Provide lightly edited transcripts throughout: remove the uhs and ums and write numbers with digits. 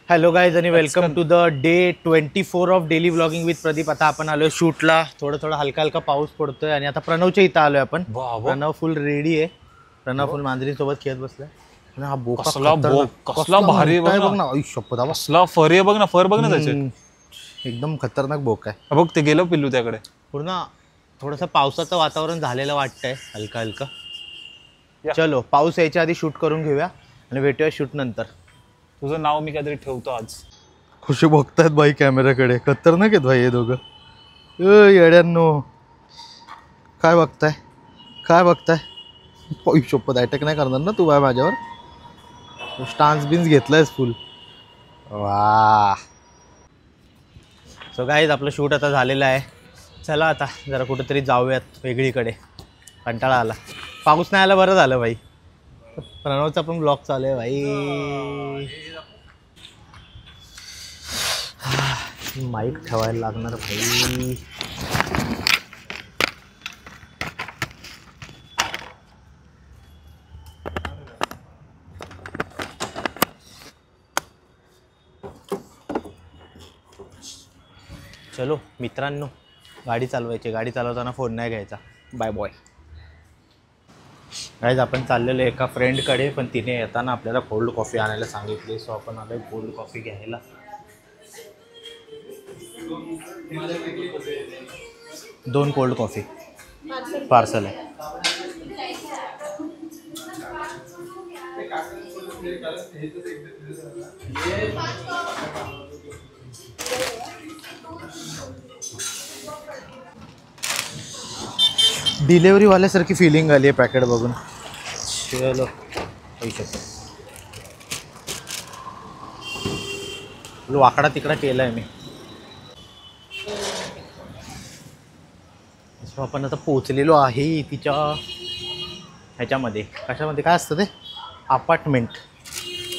Hello guys आणि welcome to the day 24 of daily vlogging with Pradeep. आता आपण आलोय शूटला. थोडा हलका हलका पाऊस पडतोय आणि आता प्रणवच्या इथं आलोय आपण. प्रणव फुल रेडी आहे. प्रणव फुल मांजरीसोबत खेळत बसलाय. हा बोका कसला भारी बघ ना. कसला फर आहे बघ ना. फर बघ ना त्याचे एकदम खतरनाक बोका आहे. बघ ते गेलो पिल्लू त्याकडे. पूर्ण थोडंसं पावसाचं वातावरण झालेलं वाटतंय हलका हलका. चलो पाऊस यायच्या आधी शूट करून घेऊया आणि भेटूया शूट नंतर. तुझं नाव मी काहीतरी ठेवतो आज. खुशी बघतायत भाई कॅमेऱ्याकडे. खतरनाक आहेत भाई हे दोघं. येड्यांनो काय बघताय काय बघताय. शपथ अटॅक नाही करणार ना तू बाय माझ्यावर. स्टान्स बिन्स घेतलायस फुल. वा. सो गाईज आपलं शूट आता झालेलं आहे. चला आता जरा कुठेतरी जाऊयात वेगळीकडे. कंटाळा आला. पाऊस नाही आला बरं झालं भाई. प्रणवचा पण ब्लॉग चालू आहे भाई. माईक ठेवायला लागणार भाई. चलो मित्रांनो गाडी चालवायची. गाडी चालवताना फोन नाही घ्यायचा. Bye boy. गाईज आपण चाललेलो एका फ्रेंडकडे, पण तिने येताना आपल्याला कोल्ड कॉफी आणायला सांगितली. सो आपण आलोय कोल्ड कॉफी घ्यायला. दोन कोल्ड कॉफी पार्सल आहे. डिलेवरी वाल्यासारखी फिलिंग आली आहे पॅकेट बघून. चलो वाकडा तिकडा केला आहे मी. सो आपण आता पोचलेलो आहे तिच्या ह्याच्यामध्ये. कशामध्ये काय असतं ते. Apartment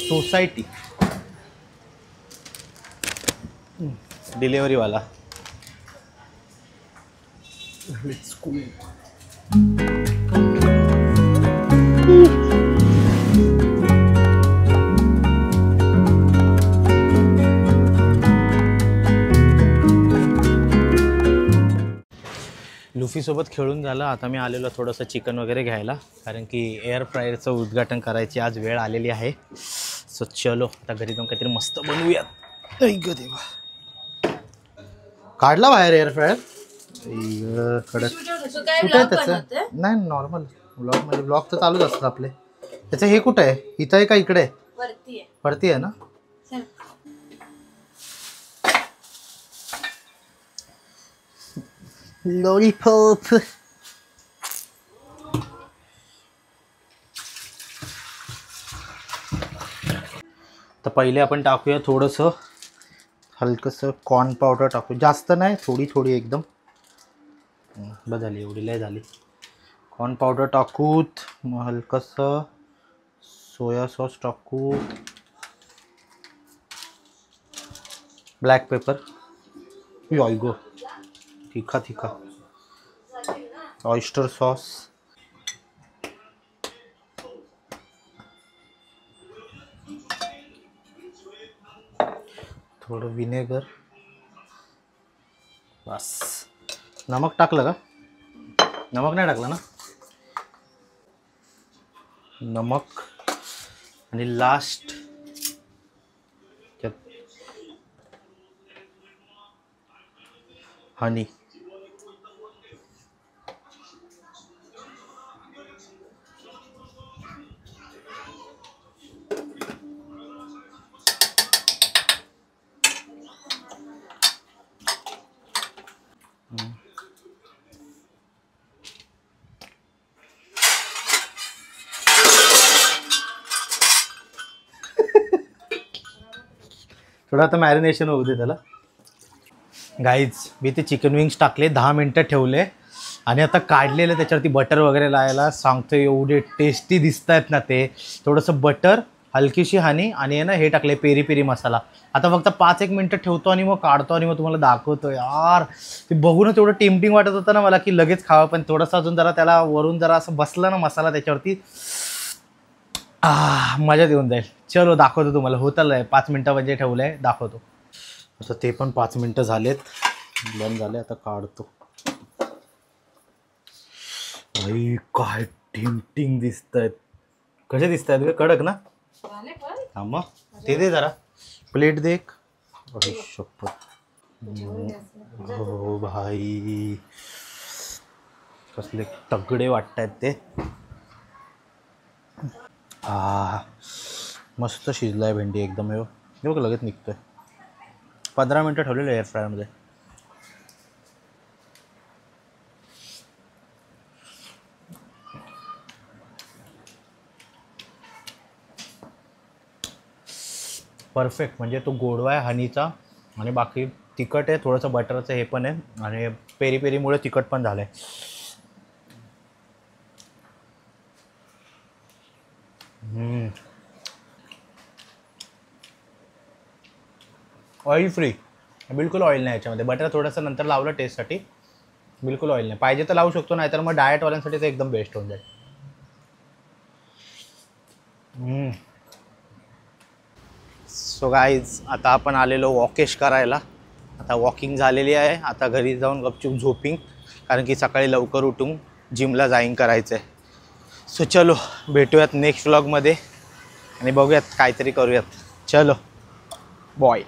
society. डिलेवरीवाला. Let's go. लुफीसोबत खेळून झालं. आता मी आलेलो थोडंसं चिकन वगैरे घ्यायला, कारण की एअर फ्रायरचं उद्घाटन करायची आज वेळ आलेली आहे. सो चलो आता घरी जाऊन काहीतरी मस्त बनवूयात. ऐक देवा. काढला बाहेर एअर फ्रायर. कडक कुठे आहे त्याचं. नाही नॉर्मल ब्लॉग म्हणजे ब्लॉग तर चालूच असतात आपले. त्याचं हे कुठं आहे. इथं आहे का इकडे. वरती आहे ना. लॉलीपॉप. तर पहिले आपण टाकूया थोडंसं हलकंसं कॉर्न पावडर टाकू. जास्त नाही, थोडी थोडी एकदम. बस झाली एवढी लय झाली. कॉर्न पावडर टाकूत. मग हलकंसं सोया सॉस टाकू. Black pepper. गो तिखा तिखा. Oyster sauce. थोडं विनेगर. बस. नमक टाकलं का. नमक नाही टाकलं ना. नमक आणि लास्ट हनी. थोडं आता मॅरिनेशन होऊ दे त्याला. गाईज मी ते चिकन विंग्स टाकले, 10 मिनटं ठेवले आणि आता काढलेलं त्याच्यावरती बटर वगैरे लावायला सांगतो. एवढे टेस्टी दिसत आहेत ना ते. थोडंसं बटर, हलकीशी हनी आणि ना हे टाकले पेरी पेरी मसाला. आता फक्त 5-1 मिनटं ठेवतो आणि मग काढतो आणि मग तुम्हाला दाखवतो. यार ते बघूनच एवढं टेम्पटिंग वाटत होतं ना मला की लगेच खावं, पण थोडंसं अजून जरा त्याला वरून जरा असं बसलं ना मसाला त्याच्यावरती, मजा देऊन जाईल. चलो दाखवतो तुम्हाला. होतं 5 मिनटं म्हणजे ठेवलं आहे, दाखवतो. आता ते पण 5 मिनटं झालेत, बंद झाले. आता काढतो. आई काय टिंग दिसत आहेत. कसे दिसत आहेत कडक ना. हा मग ते दे जरा, प्लेट दे एक. अरे शपथ. हो भाई, कसले तगडे वाटत आहेत ते. मस्त शिजलाय भेंडी एकदम. हे बघ लगेच निघतोय. 15 मिनटं ठेवलेलं एअर फ्रायरमध्ये. परफेक्ट. म्हणजे तो गोडवा आहे हनीचा आणि बाकी तिखट आहे, थोडंसं बटरचं हे पण आहे आणि पेरी पेरीमुळे तिखट पण झालं आहे. ऑइल फ्री, बिलकुल ऑइल नाही याच्यामध्ये. बटर थोडंसं नंतर लावलं टेस्टसाठी, बिलकुल ऑइल नाही. पाहिजे तर लावू शकतो, नाहीतर मग डाएटवाल्यांसाठी ते एकदम बेस्ट होऊन जाईल. सो गाईज, आता आपण आलेलो वॉकेश करायला. आता वॉकिंग झालेली आहे. आता घरी जाऊन गपचूप झोपिंग, कारण की सकाळी लवकर उठून जिमला जाईन करायचं आहे. सो चलो भेटूयात नेक्स्ट व्लॉगमध्ये आणि बघूयात काहीतरी करूयात. चलो बॉय.